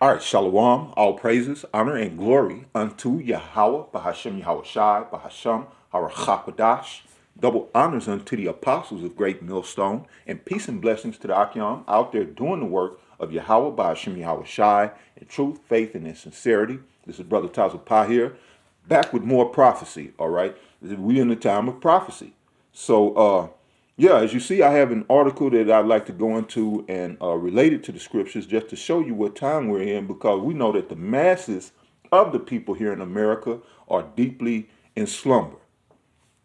All right, Shalom, all praises, honor, and glory unto Yahweh, Bahashem Yahweh Shai, Bahashem Harachakwadash. Double honors unto the apostles of Great Millstone, and peace and blessings to the Akim out there doing the work of Yahweh, Bahashem Yahweh Shai, in truth, faith, and in sincerity. This is Brother Tazapah here, back with more prophecy, all right? We in the time of prophecy. So, yeah, as you see, I have an article that I'd like to go into and relate it to the scriptures just to show you what time we're in, because we know that the masses of the people here in America are deeply in slumber.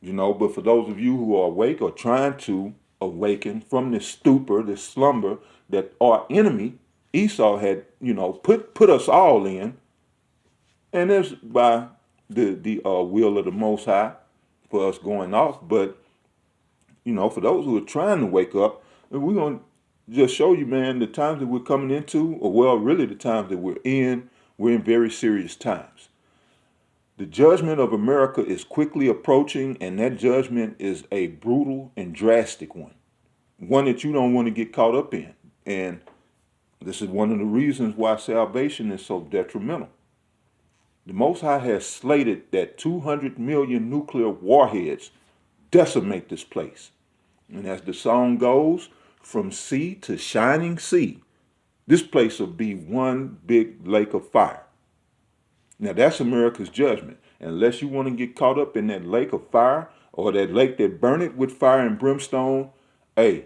But for those of you who are awake or trying to awaken from this stupor, this slumber that our enemy, Esau, had, put us all in, and it's by the will of the Most High for us going off. But for those who are trying to wake up, we're going to just show you, man, the times that we're coming into, or well, really the times that we're in very serious times. The judgment of America is quickly approaching, and that judgment is a brutal and drastic one that you don't want to get caught up in. And this is one of the reasons why salvation is so detrimental. The Most High has slated that 200 million nuclear warheads decimate this place. And as the song goes, from sea to shining sea, this place will be one big lake of fire. Now that's America's judgment. And unless you want to get caught up in that lake of fire, or that lake that burneth with fire and brimstone, hey,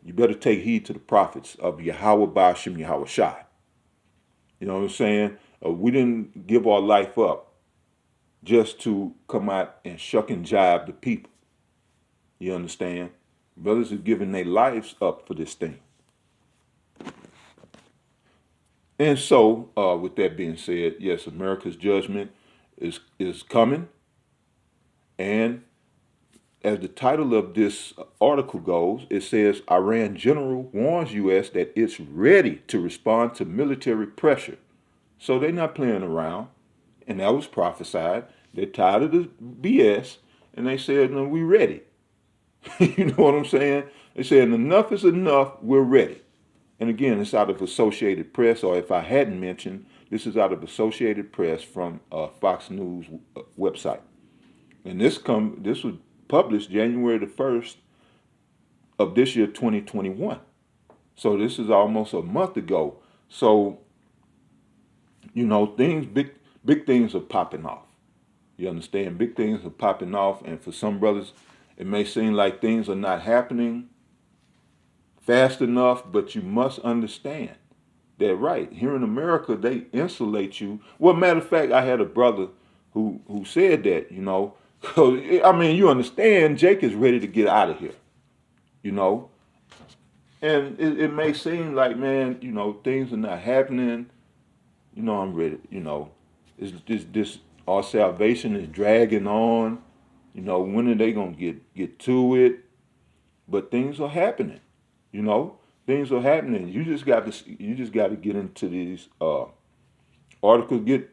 you better take heed to the prophets of Yahweh Ba'ashem Yahweh Shai. You know what I'm saying? We didn't give our life up just to come out and shuck and jive the people. You understand? Brothers are giving their lives up for this thing. And so, with that being said, yes, America's judgment is coming. And as the title of this article goes, it says, Iran general warns U.S. that it's ready to respond to military pressure. So they're not playing around. And that was prophesied. They're tired of the BS. And they said, no, we ready. You know what I'm saying? They said, enough is enough, we're ready. And again, it's out of Associated Press, or if I hadn't mentioned, this is out of Associated Press from Fox News website. And this was published January the 1st of this year, 2021. So this is almost a month ago. So, big things are popping off. You understand? Big things are popping off. And for some brothers, it may seem like things are not happening fast enough, but you must understand that, right, here in America, they insulate you. Well, matter of fact, I had a brother who said that, I mean, you understand, Jake is ready to get out of here, and it may seem like, man, things are not happening, I'm ready, it's this our salvation is dragging on, when are they going to get to it? But things are happening. Things are happening. You just got to get into these articles. Hit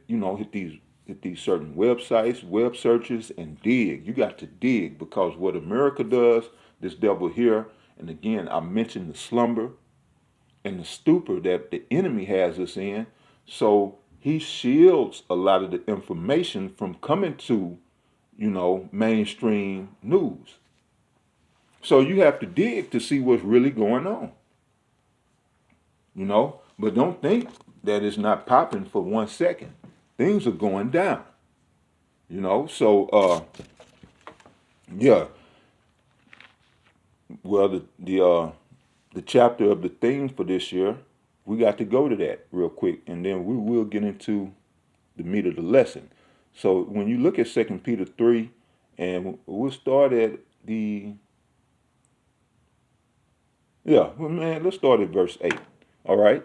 these certain websites, web searches, and dig. You got to dig, because what America does, this devil here, and again, I mentioned the slumber and the stupor that the enemy has us in. So he shields a lot of the information from coming to, mainstream news. So you have to dig to see what's really going on. But don't think that it's not popping for 1 second. Things are going down. So yeah. Well, the chapter of the theme for this year, we got to go to that real quick, and then we will get into the meat of the lesson. So when you look at 2 Peter 3, and we'll start at let's start at verse 8. All right.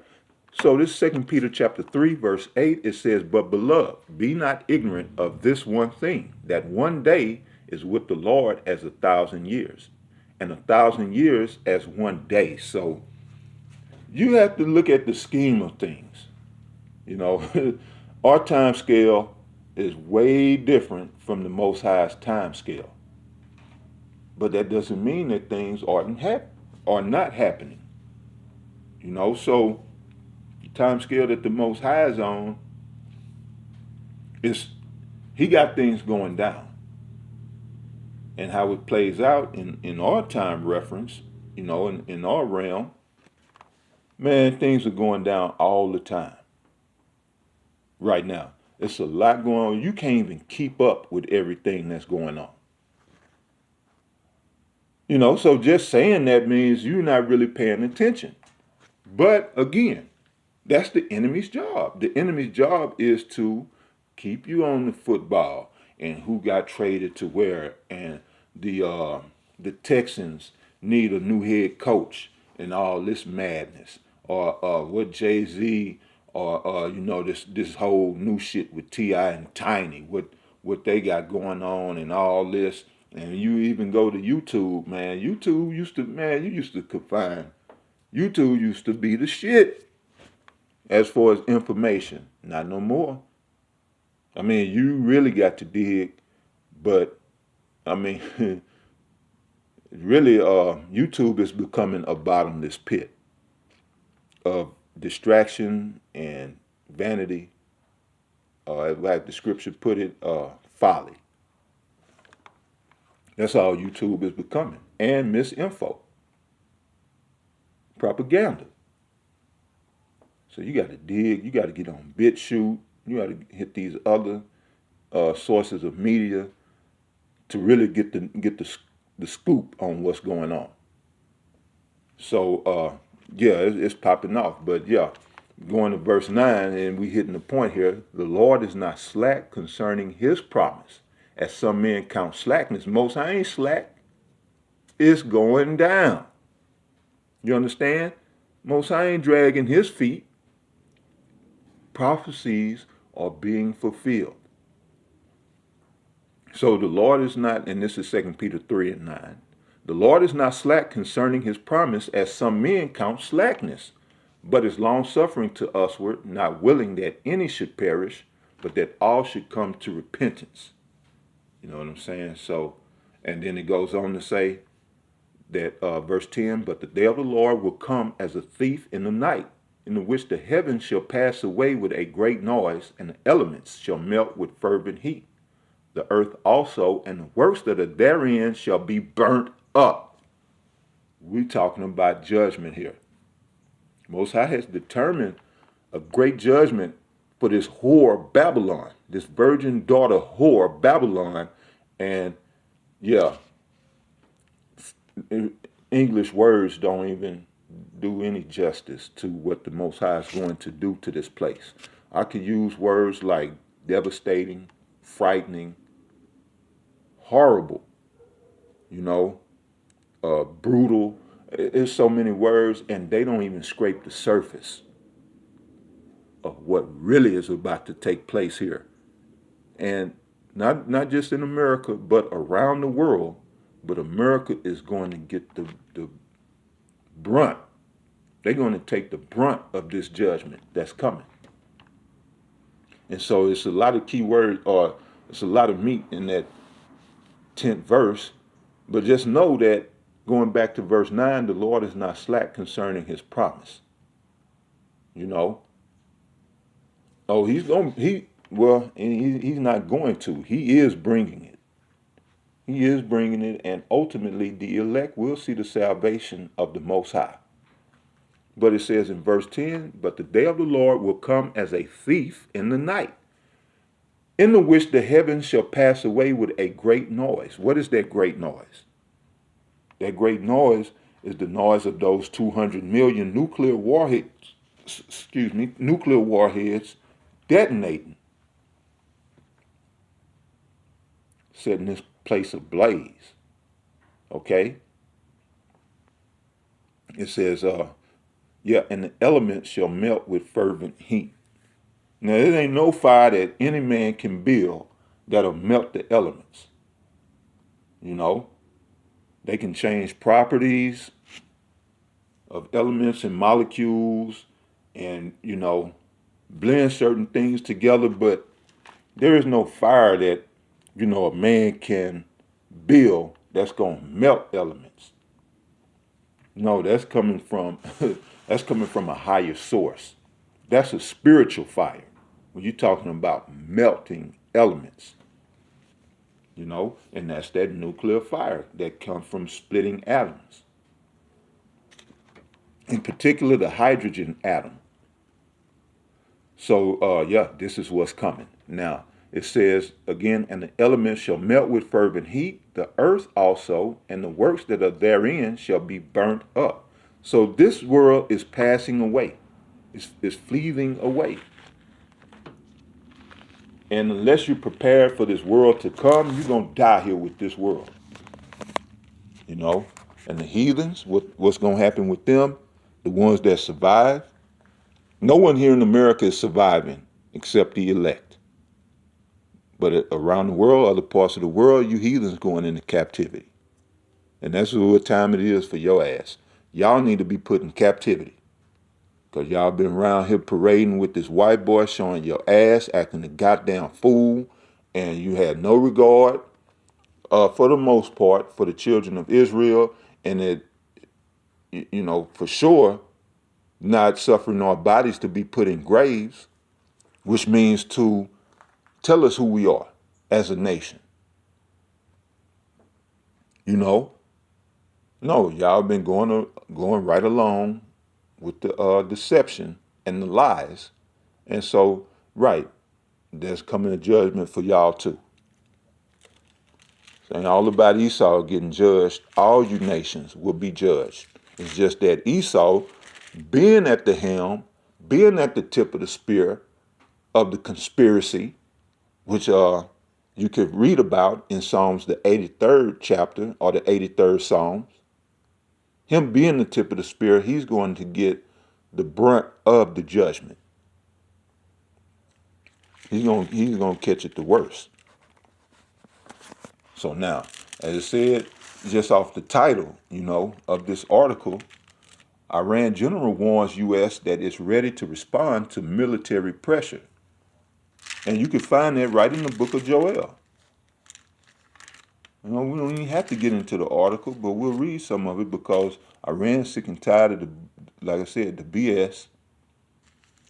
So this 2 Peter chapter 3, verse 8, it says, But beloved, be not ignorant of this one thing, that one day is with the Lord as 1,000 years, and 1,000 years as one day. So you have to look at the scheme of things. Our time scale is way different from the Most High's time scale. But that doesn't mean that things are not happening. So time scale that the Most High is on, is he got things going down. And how it plays out in our time reference, in our realm, man, things are going down all the time. Right now. It's a lot going on. You can't even keep up with everything that's going on. So just saying that means you're not really paying attention. But again, that's the enemy's job. The enemy's job is to keep you on the football and who got traded to where, and the Texans need a new head coach and all this madness, or what Jay-Z, or this whole new shit with T.I. and Tiny, what they got going on and all this. And you even go to YouTube, man. YouTube used to, man, you used to confine. YouTube used to be the shit as far as information. Not no more. I mean, you really got to dig, but I mean, really, YouTube is becoming a bottomless pit of distraction and vanity, like the scripture put it, folly. That's all YouTube is becoming. And misinfo. Propaganda. So you got to dig, you got to get on BitChute, you got to hit these other sources of media to really get the scoop on what's going on. So, it's popping off. But yeah, going to verse 9, and we hitting the point here. The Lord is not slack concerning his promise, as some men count slackness. Most High ain't slack. It's going down. You understand? Most High ain't dragging his feet. Prophecies are being fulfilled. So the Lord is not, and this is 2 Peter 3 and 9. The Lord is not slack concerning his promise, as some men count slackness, but is long-suffering to usward, not willing that any should perish, but that all should come to repentance. You know what I'm saying? So, and then it goes on to say that, verse 10, but the day of the Lord will come as a thief in the night, in which the heavens shall pass away with a great noise, and the elements shall melt with fervent heat. The earth also and the works that are therein shall be burnt up. We're talking about judgment here. Most High has determined a great judgment for this whore Babylon, this virgin daughter whore Babylon. And yeah, English words don't even do any justice to what the Most High is going to do to this place. I could use words like devastating, frightening, horrible, brutal. There's so many words, and they don't even scrape the surface of what really is about to take place here. And not just in America, but around the world. But America is going to get the brunt. They're going to take the brunt of this judgment that's coming. And so it's a lot of key words, or it's a lot of meat in that 10th verse. But just know that, going back to verse 9, the Lord is not slack concerning his promise. Oh, he's not going to. He is bringing it. He is bringing it, and ultimately the elect will see the salvation of the Most High. But it says in verse 10, but the day of the Lord will come as a thief in the night, in the which the heavens shall pass away with a great noise. What is that great noise? That great noise is the noise of those 200 million nuclear warheads detonating, setting this place ablaze. Okay? It says, and the elements shall melt with fervent heat. Now, there ain't no fire that any man can build that'll melt the elements. They can change properties of elements and molecules and, blend certain things together, but there is no fire that, a man can build that's going to melt elements. No, that's coming from a higher source. That's a spiritual fire. When you're talking about melting elements, and that's that nuclear fire that comes from splitting atoms. In particular, the hydrogen atom. So, this is what's coming. Now, it says, again, and the elements shall melt with fervent heat, the earth also, and the works that are therein shall be burnt up. So this world is passing away. It's fleeting away. And unless you're prepared for this world to come, you're going to die here with this world. And the heathens, what's going to happen with them? The ones that survive. No one here in America is surviving except the elect. But around the world, other parts of the world, you heathens going into captivity. And that's what time it is for your ass. Y'all need to be put in captivity. Because y'all been around here parading with this white boy, showing your ass, acting a goddamn fool, and you had no regard, for the most part, for the children of Israel, and for sure, not suffering our bodies to be put in graves, which means to tell us who we are as a nation. No, y'all been going right along with the deception and the lies. And so, right, there's coming a judgment for y'all too. Saying all about Esau getting judged, all you nations will be judged. It's just that Esau, being at the helm, being at the tip of the spear of the conspiracy, which you could read about in Psalms, the 83rd chapter or the 83rd Psalms. Him being the tip of the spear, he's going to get the brunt of the judgment. He's going to catch it the worst. So now, as I said, just off the title, of this article, Iran general warns U.S. that it's ready to respond to military pressure. And you can find that right in the book of Joel. We don't even have to get into the article, but we'll read some of it because Iran's sick and tired of like I said, the BS.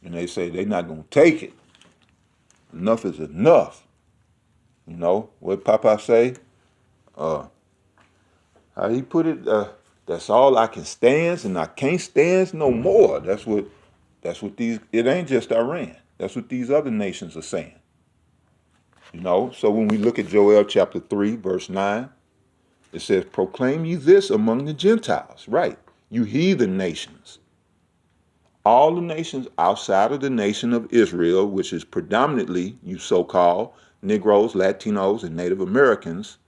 And they say they're not going to take it. Enough is enough. What Papa say? How he put it? That's all I can stand, and I can't stand no more. That's what these. It ain't just Iran. That's what these other nations are saying. So when we look at Joel chapter 3, verse 9, it says, "Proclaim ye this among the Gentiles," right? You heathen nations. All the nations outside of the nation of Israel, which is predominantly you so-called Negroes, Latinos, and Native Americans,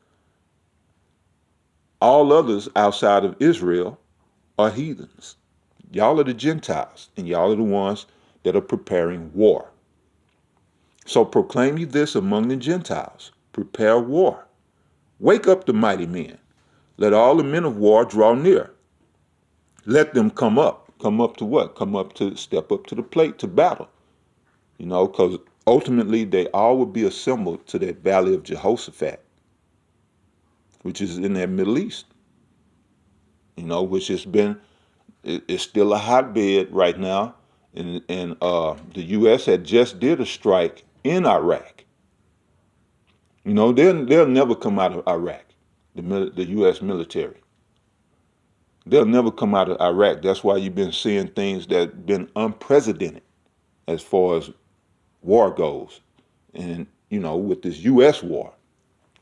all others outside of Israel are heathens. Y'all are the Gentiles, and y'all are the ones that are preparing war. So proclaim ye this among the Gentiles, prepare war. Wake up the mighty men. Let all the men of war draw near. Let them come up. Come up to what? Step up to the plate to battle. Because ultimately they all will be assembled to that valley of Jehoshaphat, which is in that Middle East. Which it's still a hotbed right now. And the U.S. had just did a strike in Iraq. They'll never come out of Iraq, the U.S. military. They'll never come out of Iraq. That's why you've been seeing things that have been unprecedented as far as war goes. And, with this U.S. war,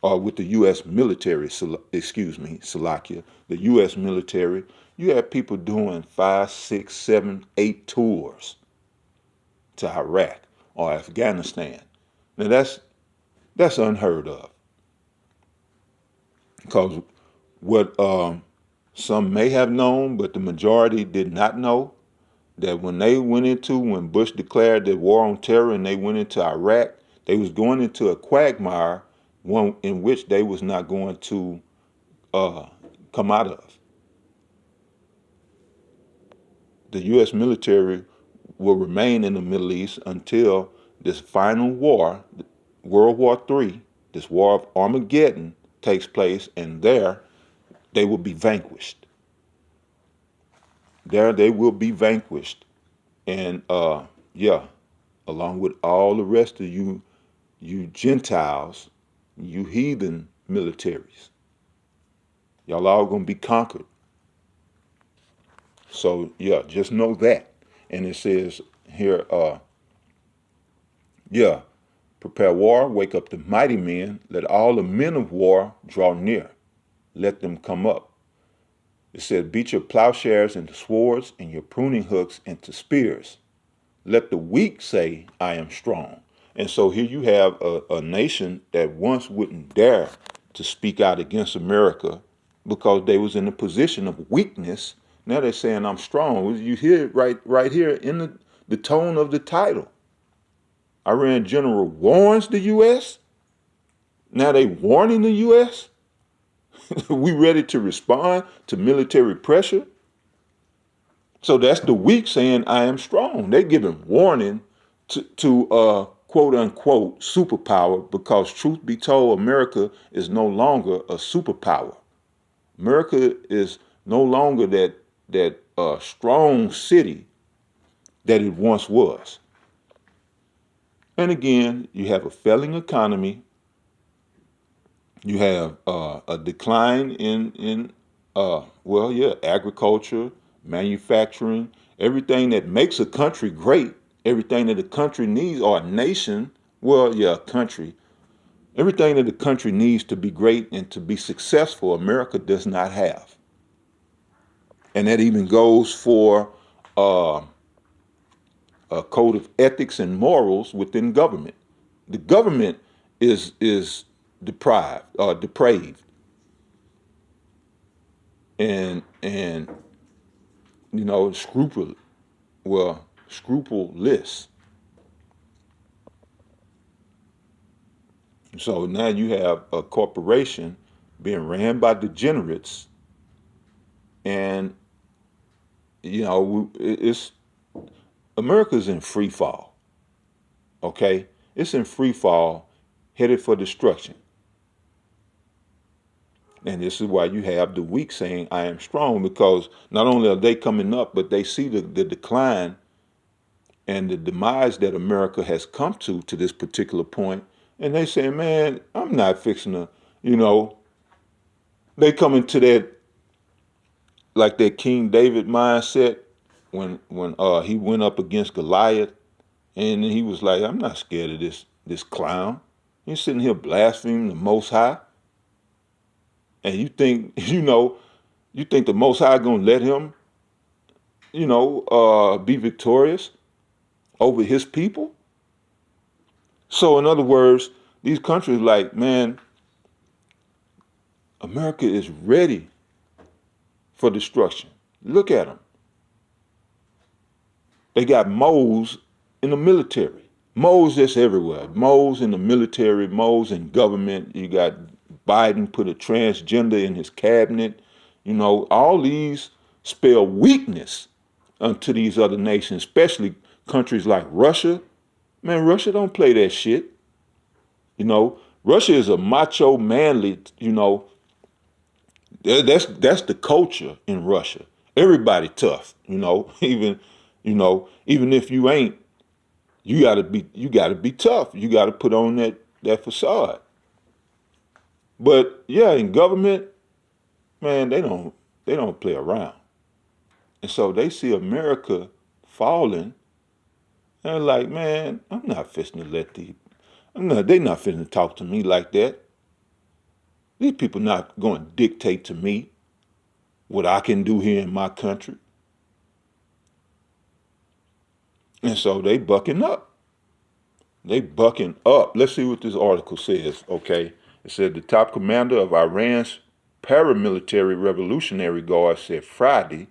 or with the U.S. military, Salakia, the U.S. military, you have people doing 5, 6, 7, 8 tours to Iraq or Afghanistan. Now that's unheard of. Because what some may have known, but the majority did not know, that when Bush declared the war on terror and they went into Iraq, they was going into a quagmire, one in which they was not going to come out of. The U.S. military will remain in the Middle East until this final war, World War III, this war of Armageddon takes place, and there they will be vanquished. There they will be vanquished. And yeah, along with all the rest of you Gentiles, you heathen militaries. Y'all all gonna be conquered. So yeah, just know that. And it says here, yeah, prepare war, wake up the mighty men, let all the men of war draw near. Let them come up. It says, beat your plowshares into swords and your pruning hooks into spears. Let the weak say, I am strong. And so here you have a nation that once wouldn't dare to speak out against America because they was in a position of weakness. Now they're saying, I'm strong. You hear it right here in the tone of the title. Iran general warns the U.S. Now they warning the U.S. We ready to respond to military pressure? So that's the weak saying, I am strong. They're giving warning to quote unquote superpower because truth be told, America is no longer a superpower. America is no longer that strong city that it once was. And again, you have a failing economy. You have a decline in agriculture, manufacturing, everything that makes a country great, everything that a country needs, or a nation, a country, everything that a country needs to be great and to be successful, America does not have. And that even goes for a code of ethics and morals within government. The government is depraved, and scrupulous. So now you have a corporation being ran by degenerates, and it's America's in free fall. Okay, it's in free fall, headed for destruction. And this is why you have the weak saying, I am strong, because not only are they coming up, but they see the decline and the demise that America has come to this particular point. And they say, man, I'm not fixing to, they come into that King David mindset when he went up against Goliath, and he was like, I'm not scared of this clown. He's sitting here blaspheming the Most High. And you think, you think the Most High gonna let him, be victorious over his people? So in other words, these countries like, man, America is ready for destruction. Look at them. They got moles in the military. Moles just everywhere. Moles in the military, moles in government. You got Biden put a transgender in his cabinet. All these spell weakness unto these other nations, especially countries like Russia. Man, Russia don't play that shit. Russia is a macho, manly, that's the culture in Russia. Everybody tough, even if you ain't, you gotta be tough. You gotta put on that facade. But yeah, in government, man, they don't play around. And so they see America falling, and they're like, man, I'm not fixing to let they not fixing to talk to me like that. These people not going to dictate to me what I can do here in my country. And so they bucking up. Let's see what this article says, okay? It said the top commander of Iran's paramilitary Revolutionary Guard said Friday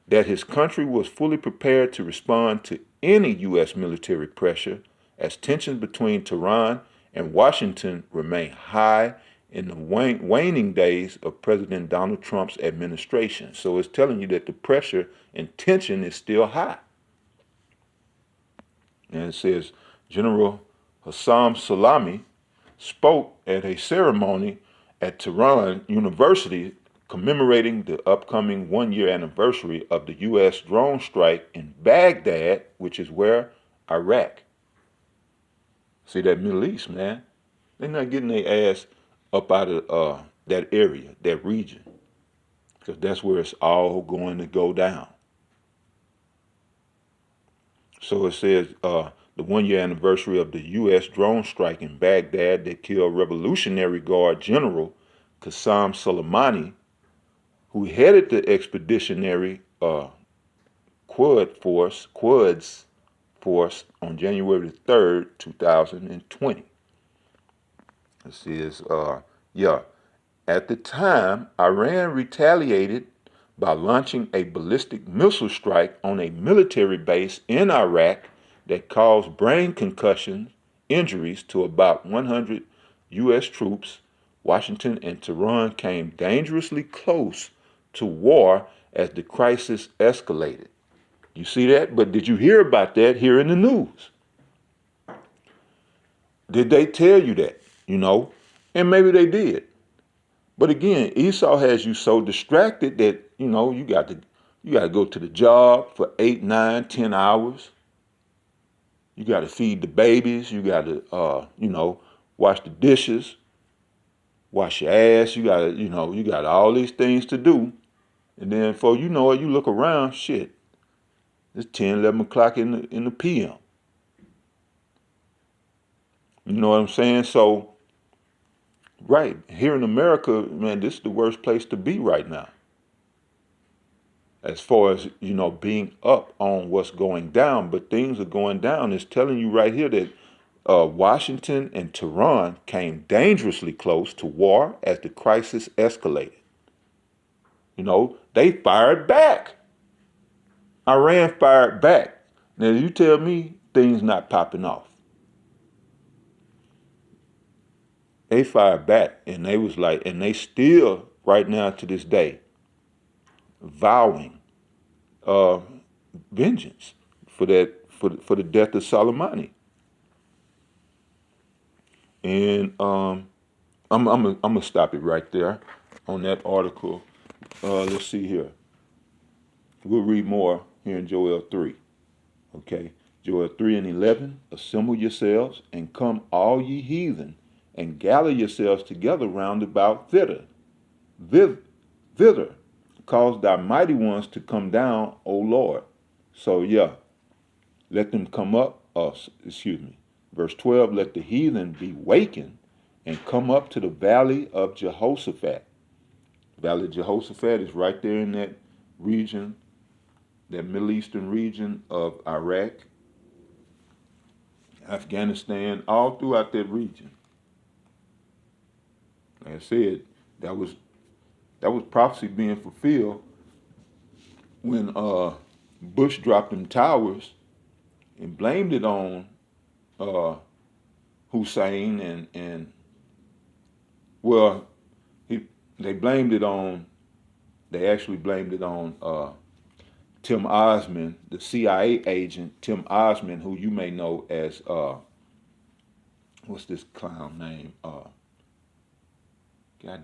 that his country was fully prepared to respond to any U.S. military pressure as tensions between Tehran and Washington remain high in the waning days of President Donald Trump's administration. So it's telling you that the pressure and tension is still high. And it says General Hassam Salami spoke at a ceremony at Tehran University commemorating the upcoming one-year anniversary of the U.S. drone strike in Baghdad, which is where Iraq. See, that Middle East, man, they're not getting their ass up out of that area, that region, because that's where it's all going to go down. So it says the 1-year anniversary of the U.S. drone strike in Baghdad that killed Revolutionary Guard General Qasem Soleimani, who headed the expeditionary Quds Force on January 3rd, 2020. It says, at the time, Iran retaliated by launching a ballistic missile strike on a military base in Iraq that caused brain concussion injuries to about 100 U.S. troops. Washington and Tehran came dangerously close to war as the crisis escalated. You see that? But did you hear about that here in the news? Did they tell you that? And maybe they did. But again, Esau has you so distracted that, you got to go to the job for 8, 9, 10 hours. You got to feed the babies. You got to, wash the dishes, wash your ass. You got to, you got all these things to do. And then before you know it, you look around, shit, it's 10, 11 o'clock in the PM. You know what I'm saying? So, right, here in America, man, this is the worst place to be right now. As far as, being up on what's going down, but things are going down. It's telling you right here that Washington and Tehran came dangerously close to war as the crisis escalated. They fired back. Iran fired back. Now, you tell me things not popping off. They fired back, and they was like, and they still, right now to this day, vowing vengeance for that, for the death of Soleimani. And I'm gonna stop it right there on that article. Let's see here. We'll read more here in Joel 3. Okay, Joel 3:11. Assemble yourselves and come, all ye heathen, and gather yourselves together round about thither. Cause thy mighty ones to come down, O Lord. So let them come up. Verse 12. Let the heathen be wakened and come up to the valley of Jehoshaphat. The valley of Jehoshaphat is right there in that region, that Middle Eastern region of Iraq, Afghanistan, all throughout that region. Like I said, that was prophecy being fulfilled when Bush dropped them towers and blamed it on Hussein and they actually blamed it on Tim Osman, the CIA agent Tim Osman, who you may know as what's this clown name? God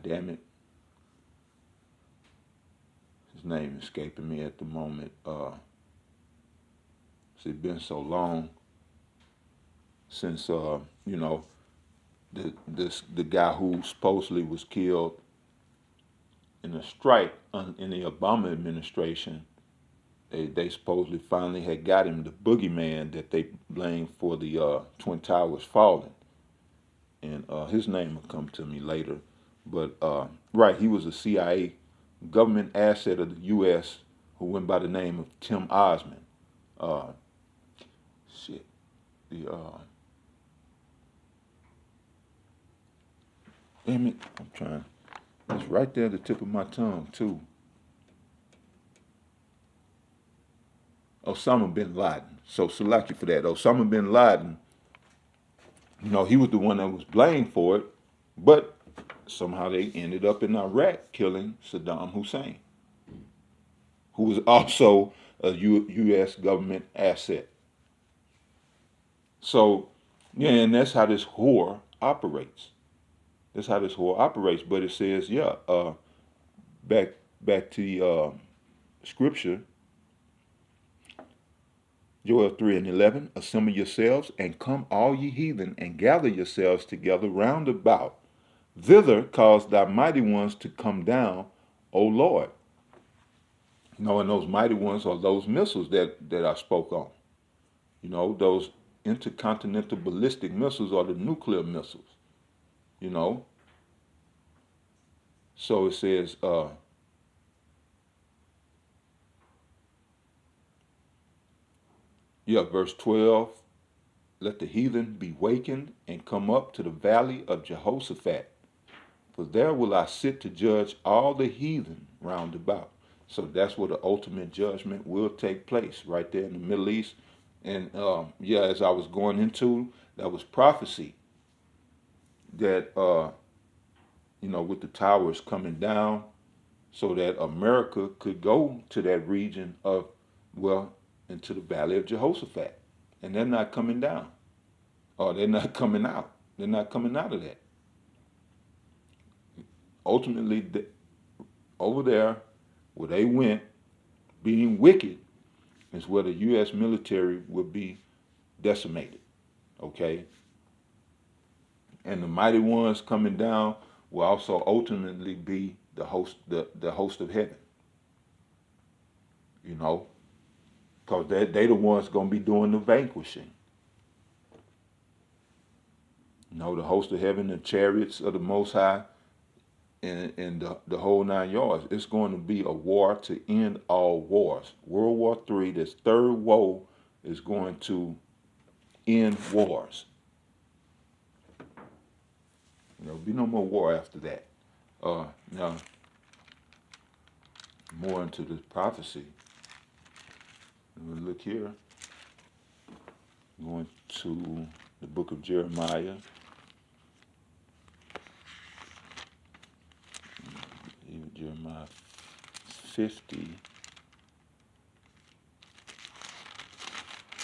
damn it. His name is escaping me at the moment. It's been so long since the guy who supposedly was killed in a strike in the Obama administration. They supposedly finally had got him, the boogeyman that they blamed for the Twin Towers falling. And his name will come to me later. But, right, he was a CIA government asset of the U.S. who went by the name of Tim Osman. Damn it, I'm trying. It's right there at the tip of my tongue, too. Osama bin Laden. So select you for that. Osama bin Laden, he was the one that was blamed for it, but somehow they ended up in Iraq killing Saddam Hussein, who was also a U.S. government asset. So, and that's how this whore operates. But it says, back to the scripture. Joel 3:11, assemble yourselves and come all ye heathen and gather yourselves together round about. Thither cause thy mighty ones to come down, O Lord. And those mighty ones are those missiles that I spoke on. Those intercontinental ballistic missiles are the nuclear missiles. So it says, verse 12, let the heathen be wakened and come up to the valley of Jehoshaphat. For there will I sit to judge all the heathen round about. So that's where the ultimate judgment will take place, right there in the Middle East. And as I was going into, that was prophecy that, with the towers coming down, so that America could go to that region of, into the valley of Jehoshaphat. And they're not coming down. Or they're not coming out. They're not coming out of that. Ultimately, over there, where they went, being wicked, is where the U.S. military would be decimated. Okay? And the mighty ones coming down will also ultimately be the host of heaven. Because they the ones going to be doing the vanquishing. The host of heaven, the chariots of the Most High, and the whole 9 yards. It's going to be a war to end all wars. World War III, this third woe, is going to end wars. There'll be no more war after that. Now, more into this prophecy. We'll look here. Going to the book of Jeremiah. Jeremiah 50.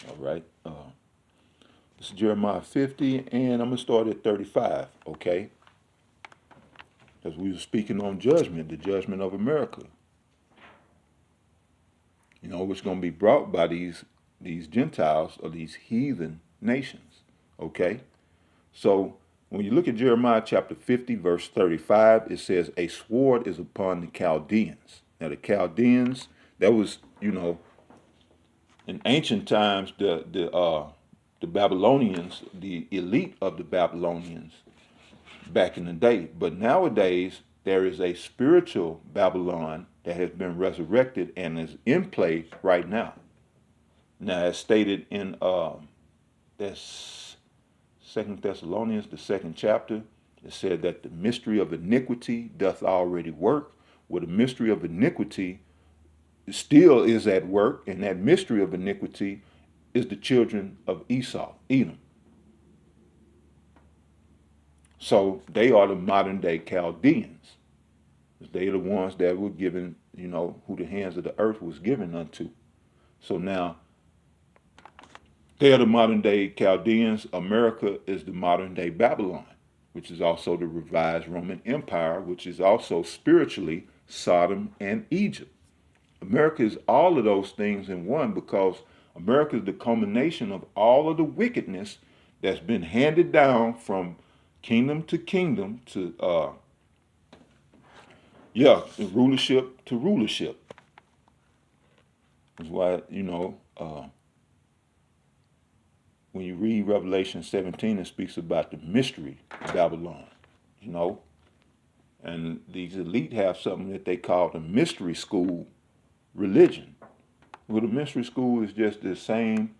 All right. This is Jeremiah 50, and I'm going to start at 35, okay? Because we were speaking on judgment, the judgment of America. Which is going to be brought by these Gentiles or these heathen nations, okay? So when you look at Jeremiah chapter 50, verse 35, it says, a sword is upon the Chaldeans. Now the Chaldeans, that was, in ancient times, the Babylonians, the elite of the Babylonians back in the day. But nowadays, there is a spiritual Babylon that has been resurrected and is in place right now. Now, as stated in that's 2 Thessalonians, the 2nd chapter, it said that the mystery of iniquity doth already work. Well, the mystery of iniquity still is at work, and that mystery of iniquity is the children of Esau, Edom. So they are the modern day Chaldeans. They are the ones that were given, who the hands of the earth was given unto. So now, they are the modern day Chaldeans. America is the modern day Babylon, which is also the revised Roman Empire, which is also spiritually Sodom and Egypt. America is all of those things in one, because America is the culmination of all of the wickedness that's been handed down from kingdom to kingdom to rulership to rulership. That's why, when you read Revelation 17, it speaks about the mystery of Babylon, and these elite have something that they call the mystery school religion. Well, the mystery school is just the same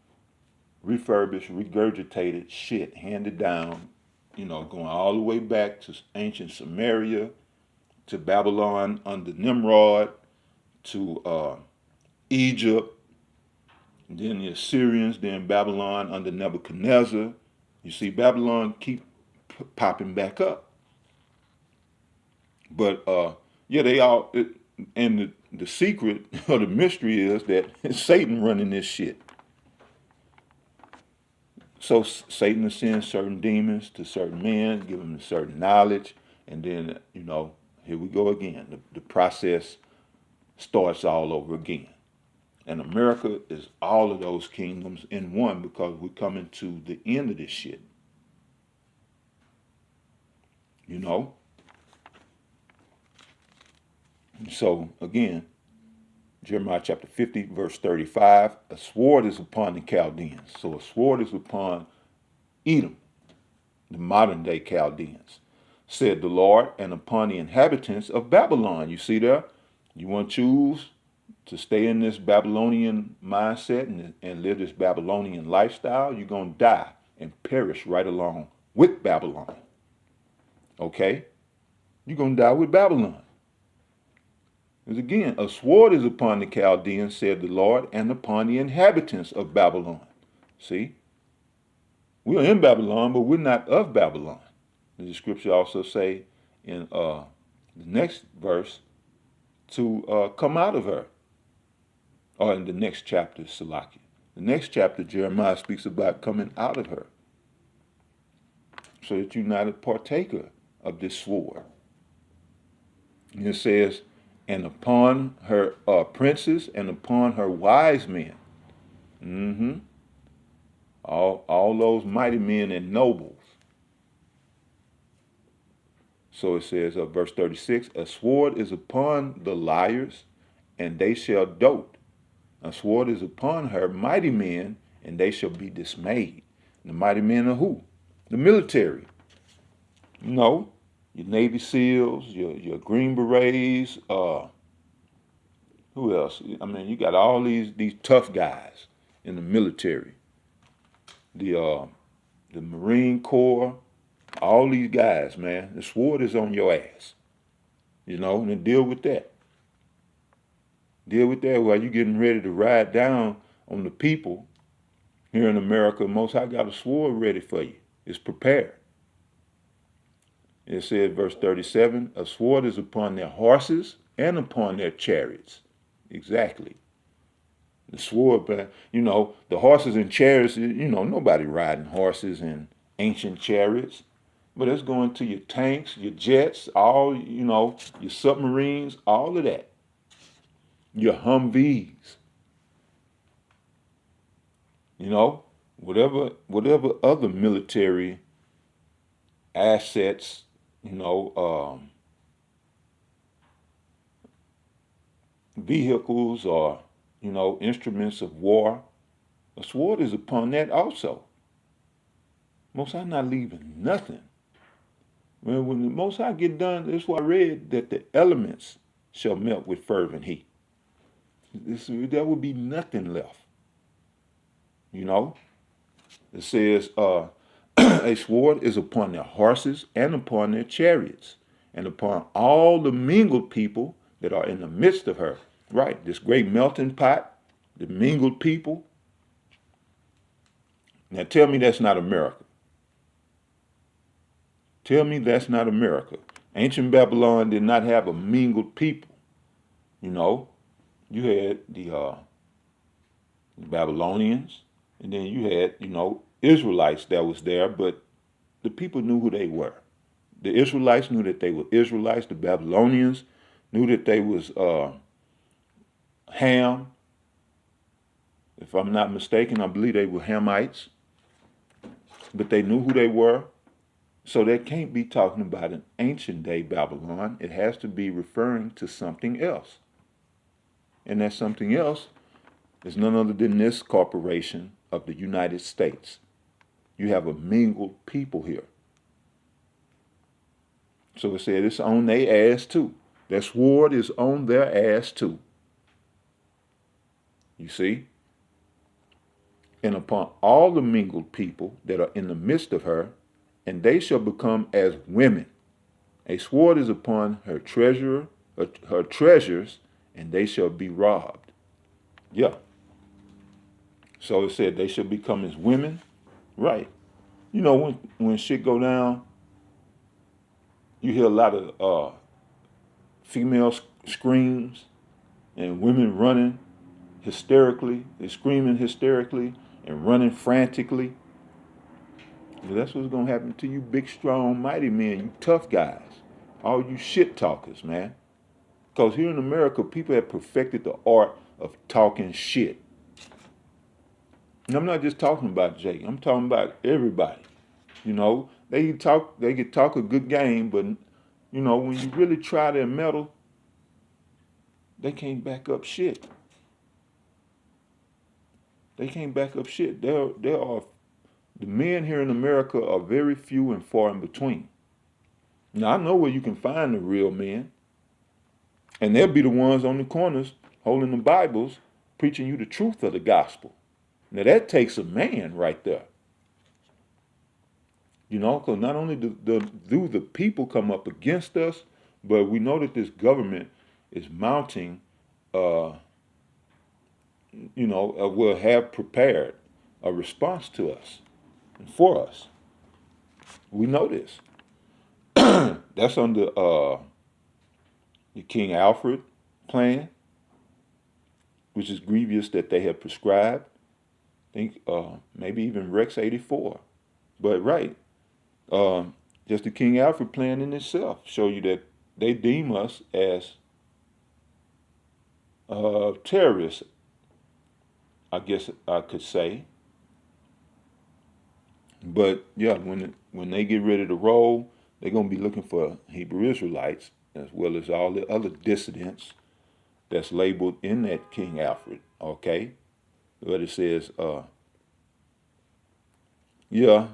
refurbished, regurgitated shit handed down, going all the way back to ancient Samaria, to Babylon under Nimrod, to Egypt, then the Assyrians, then Babylon under Nebuchadnezzar. You see, Babylon keep popping back up. But they all, and the secret or the mystery is that it's Satan running this shit. So Satan will send certain demons to certain men, give them a certain knowledge, and then, here we go again. The process starts all over again. And America is all of those kingdoms in one, because we're coming to the end of this shit. You know? So, again, Jeremiah chapter 50, verse 35, a sword is upon the Chaldeans. So a sword is upon Edom, the modern day Chaldeans, said the Lord, and upon the inhabitants of Babylon. You see there? You want to choose to stay in this Babylonian mindset and live this Babylonian lifestyle, you're going to die and perish right along with Babylon. Okay? You're going to die with Babylon. Because again, a sword is upon the Chaldeans, said the Lord, and upon the inhabitants of Babylon. See? We're in Babylon, but we're not of Babylon. The scripture also say in the next verse to come out of her. Or in the next chapter, Salaki. The next chapter, Jeremiah speaks about coming out of her, so that you're not a partaker of this sword. And it says, and upon her princes and upon her wise men. All those mighty men and nobles. So it says, verse 36, a sword is upon the liars, and they shall dote. A sword is upon her mighty men, and they shall be dismayed. The mighty men are who? The military. You know, your Navy SEALs, your Green Berets, who else? I mean, you got all these tough guys in the military. The Marine Corps, all these guys, man. The sword is on your ass. You know, and deal with that. Deal with that while you're getting ready to ride down on the people here in America. Most High got a sword ready for you. It's prepared. It says, verse 37, a sword is upon their horses and upon their chariots. Exactly. The sword, but you know, the horses and chariots, you know, nobody riding horses and ancient chariots. But it's going to your tanks, your jets, all, you know, your submarines, all of that. Your Humvees, you know, whatever other military assets, you know, vehicles or, you know, instruments of war, a sword is upon that also. Most High not leaving nothing. When the Most High get done, that's why I read that the elements shall melt with fervent heat. There would be nothing left. You know? It says, a sword is upon their horses and upon their chariots, and upon all the mingled people that are in the midst of her. Right, this great melting pot, the mingled people. Now tell me that's not America. Tell me that's not America. Ancient Babylon did not have a mingled people. You know? You had the Babylonians, and then you had, you know, Israelites that was there, but the people knew who they were. The Israelites knew that they were Israelites. The Babylonians knew that they was Ham. If I'm not mistaken, I believe they were Hamites. But they knew who they were. So they can't be talking about an ancient day Babylon. It has to be referring to something else. And that something else is none other than this corporation of the United States. You have a mingled people here. So it said it's on their ass too. That sword is on their ass too. You see? And upon all the mingled people that are in the midst of her, and they shall become as women. A sword is upon her treasures, and they shall be robbed. Yeah. So it said they shall become as women. Right. You know, when shit go down, you hear a lot of female screams and women running hysterically. They're screaming hysterically and running frantically. Well, that's what's going to happen to you big, strong, mighty men, you tough guys. All you shit talkers, man. Because here in America, people have perfected the art of talking shit. And I'm not just talking about Jake. I'm talking about everybody. You know, they could talk a good game, but you know, when you really try their metal, they can't back up shit. They can't back up shit. There are the men here in America are very few and far in between. Now I know where you can find the real men, and they'll be the ones on the corners holding the Bibles, preaching you the truth of the gospel. Now that takes a man right there. You know, because not only do the people come up against us, but we know that this government is mounting, will have prepared a response to us and for us. We know this. That's under the King Alfred plan, which is grievous that they have prescribed. I think maybe even Rex 84. But right, just the King Alfred plan in itself show you that they deem us as terrorists, I guess I could say. But yeah, when they get ready to roll, they're gonna be looking for Hebrew Israelites as well as all the other dissidents that's labeled in that King Alfred. Okay, but it says, yeah.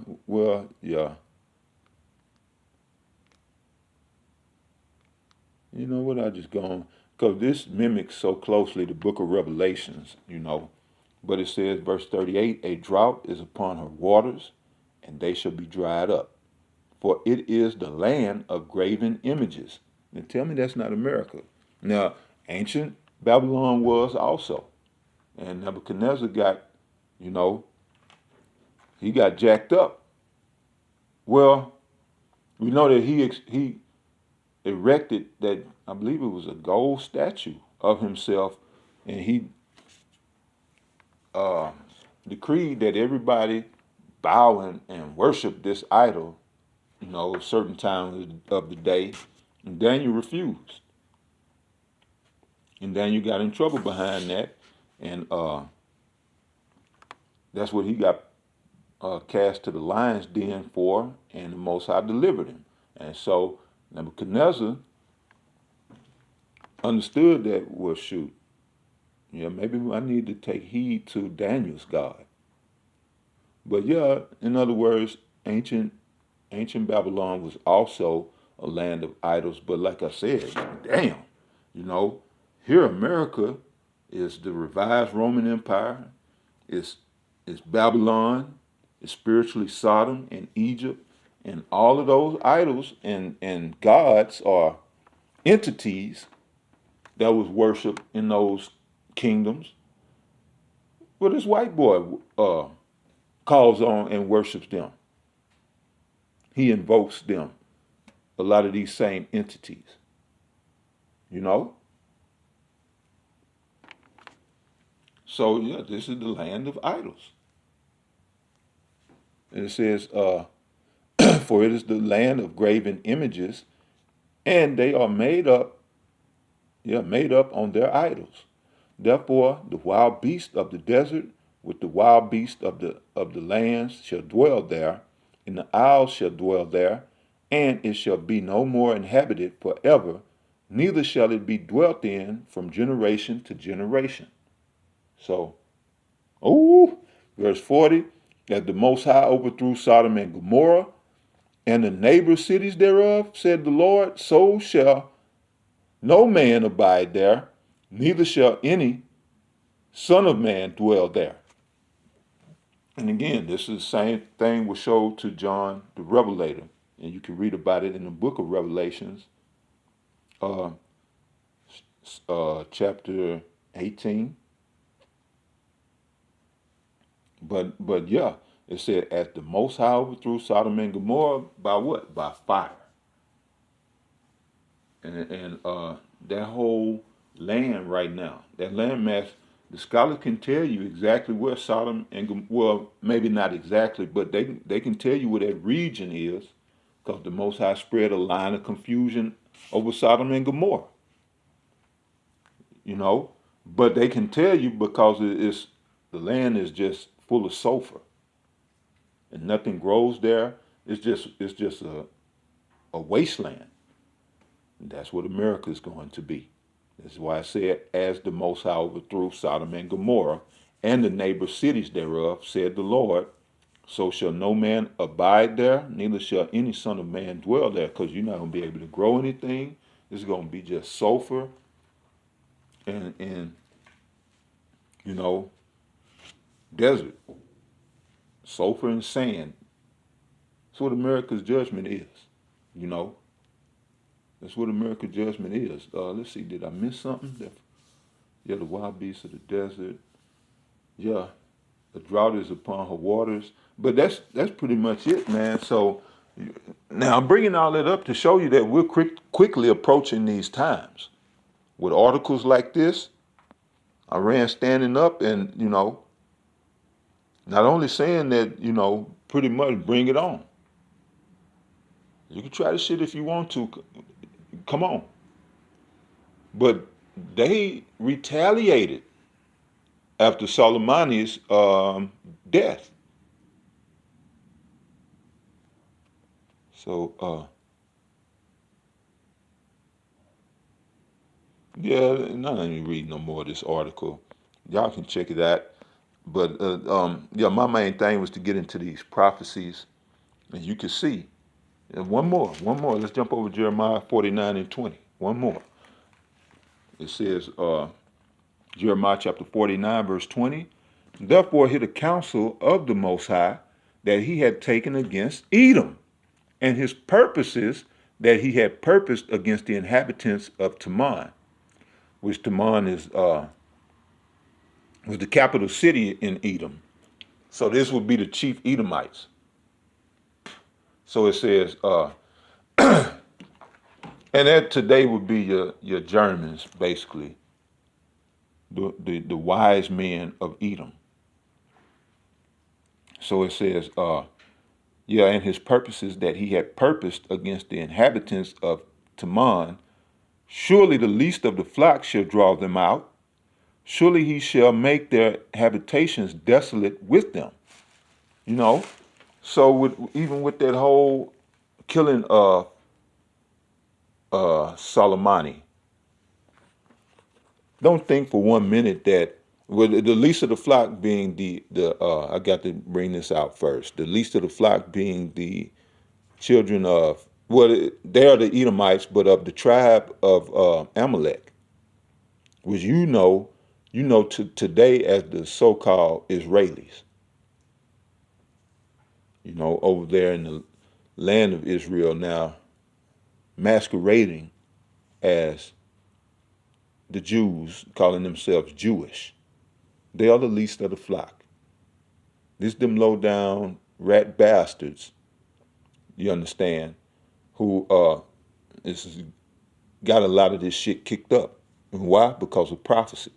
You know what? I just gone because this mimics so closely the Book of Revelations. You know, but it says, verse 38: a drought is upon her waters, and they shall be dried up. For it is the land of graven images. Now tell me that's not America. Now, ancient Babylon was also. And Nebuchadnezzar got, he got jacked up. Well, we know that he erected that, I believe it was a gold statue of himself, and he decreed that everybody bow and worship this idol, certain times of the day, and Daniel refused. And Daniel got in trouble behind that, and that's what he got cast to the lion's den for, and the Most High delivered him. And so Nebuchadnezzar understood that, well, shoot, maybe I need to take heed to Daniel's God. But yeah, in other words, ancient Babylon was also a land of idols. But like I said, damn, here America is the revived Roman Empire, it's Babylon, it's spiritually Sodom and Egypt, and all of those idols and gods are entities that was worshipped in those kingdoms. Well, this white boy calls on and worships them. He invokes them, a lot of these same entities. So yeah, this is the land of idols. And it says, for it is the land of graven images, and they are made up on their idols. Therefore, the wild beast of the desert with the wild beast of the lands shall dwell there, and the owls shall dwell there, and it shall be no more inhabited forever, neither shall it be dwelt in from generation to generation. So, verse 40, as the Most High overthrew Sodom and Gomorrah and the neighbor cities thereof, said the Lord, so shall no man abide there, neither shall any son of man dwell there. And again, this is the same thing was showed to John the Revelator, and you can read about it in the book of Revelations, chapter 18. But yeah, it said, as the Most High overthrew Sodom and Gomorrah by what? By fire. And that whole land right now, that land mass, the scholar can tell you exactly where Sodom and Gomorrah, well, maybe not exactly, but they can tell you where that region is, because the Most High spread a line of confusion over Sodom and Gomorrah. But they can tell you because the land is just full of sulfur and nothing grows there. It's just a wasteland. And that's what America is going to be. That's why I said, as the Most High overthrew Sodom and Gomorrah and the neighbor cities thereof, said the Lord, so shall no man abide there, neither shall any son of man dwell there, because you're not going to be able to grow anything. It's going to be just sulfur and you know, desert, sulfur and sand. That's what America's judgment is, you know. That's what America's judgment is. Let's see, did I miss something? Yeah, the wild beasts of the desert. Yeah, the drought is upon her waters. But that's pretty much it, man. So now I'm bringing all that up to show you that we're quickly approaching these times. With articles like this, Iran standing up and, you know, not only saying that, you know, pretty much bring it on. You can try this shit if you want to. Come on. But they retaliated after Soleimani's death. So, yeah, not let me read no more of this article. Y'all can check it out. But, yeah, my main thing was to get into these prophecies. And you can see. And one more. Let's jump over Jeremiah 49 and 20. One more. It says, Jeremiah chapter 49, verse 20, therefore hear the counsel of the Most High that he had taken against Edom, and his purposes that he had purposed against the inhabitants of Teman, which Teman is was the capital city in Edom. So this would be the chief Edomites. So it says, and that today would be your Germans, basically, the wise men of Edom. So it says, yeah, and his purposes that he had purposed against the inhabitants of Teman, surely the least of the flock shall draw them out. Surely he shall make their habitations desolate with them. You know, so even with that whole killing of Soleimani, don't think for 1 minute that with the least of the flock being the I got to bring this out first. The least of the flock being the children of, well, they are the Edomites, but of the tribe of Amalek, which you know today as the so-called Israelis. You know, over there in the land of Israel now, masquerading as the Jews, calling themselves Jewish. They are the least of the flock. This them low down rat bastards, you understand, who is got a lot of this shit kicked up. And why? Because of prophecy.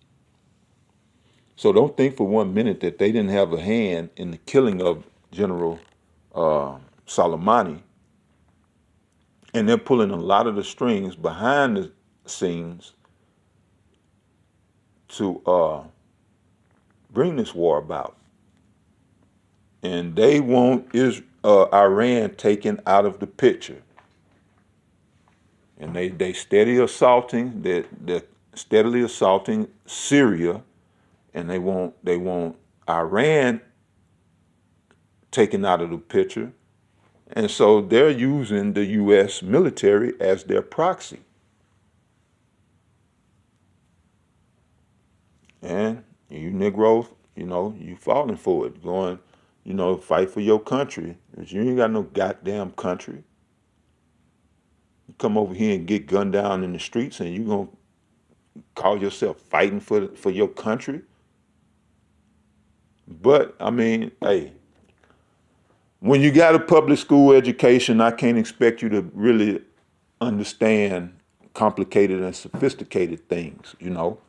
So don't think for 1 minute that they didn't have a hand in the killing of General Soleimani. And they're pulling a lot of the strings behind the scenes to bring this war about. And they want Iran taken out of the picture. And they steadily assaulting, they're steadily assaulting Syria, and they want Iran taken out of the picture. And so they're using the U.S. military as their proxy. And you Negroes, you know, you falling for it, going, you know, fight for your country. But you ain't got no goddamn country. You come over here and get gunned down in the streets and you gonna call yourself fighting for your country? But, I mean, hey, when you got a public school education, I can't expect you to really understand complicated and sophisticated things, you know.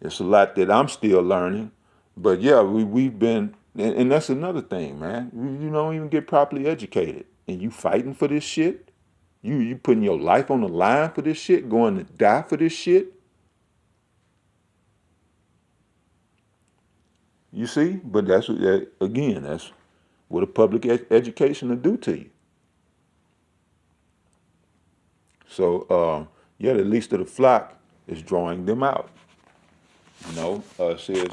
It's a lot that I'm still learning. But yeah, we've been, and that's another thing, man. You don't even get properly educated. And you fighting for this shit? You putting your life on the line for this shit? Going to die for this shit? You see? But that's again, that's what a public education will do to you. So, yeah, the least of the flock is drawing them out. You know, it says,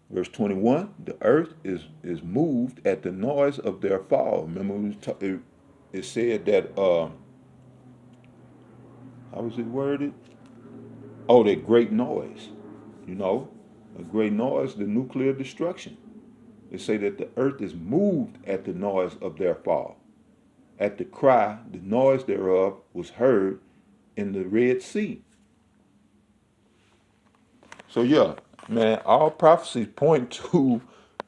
verse 21, the earth is moved at the noise of their fall. Remember, it said that, how was it worded? Oh, that great noise, you know, a great noise, the nuclear destruction. They say that the earth is moved at the noise of their fall. At the cry, the noise thereof was heard in the Red Sea. So yeah, man, all prophecies point to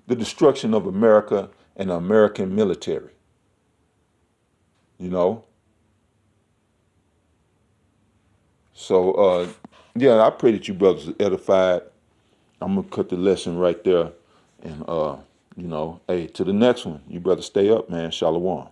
the destruction of America and the American military. You know? So yeah, I pray that you brothers are edified. I'm gonna cut the lesson right there. And you know, hey, to the next one, you brothers stay up, man. Shalom.